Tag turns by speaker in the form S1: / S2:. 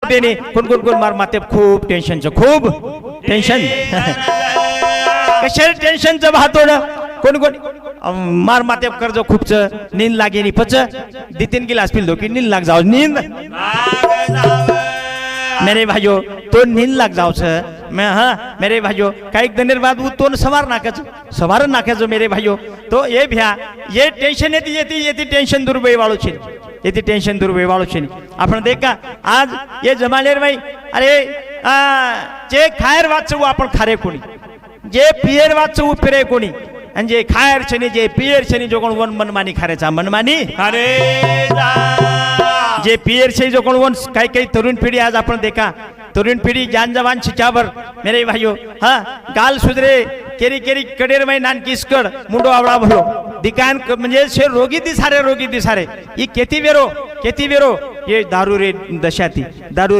S1: देने कोण मार माते खूप टेन्शनचं खूप टेन्शन कशा टेन्शनचं भातोड कोण मार माते कर्ज खूपच नींद लागे नि पच दितीन गिलास पिल दो की नींद लाग जाओ नींद मेरे भाइयों तो नींद लग जाओ मैं हाँ मेरे भाइयों कई दिन बाद वो तो सवार नाखे मेरे भाइयों तो ये भ्या ये टेंशन येती टेंशन दुर्बई वालों छे येती टेंशन दुर्बई वालों छे आपण देखा आज ये जमानेर भाई अरे जे खायर वाच वो आपण खारे कोणी जे पियर वाच वो पिरे कोणी आणि जे खायर छे ने जे पियर छे ने जो कोण वन मनमानी खारेचा मनमानी खारे जे पियर से जो कोण काही तरुण पिढी आज आपण देखा तरुण पिढी जान जवान शिचावर मेरे भाइयों हाँ गाल सुधरे केरी केरी कडेर में नान किसकड मुंडो आवळा भलो दिकान म्हणजे से रोगी दिसारे ये केती वेरो ये दारू रे दशाती दारू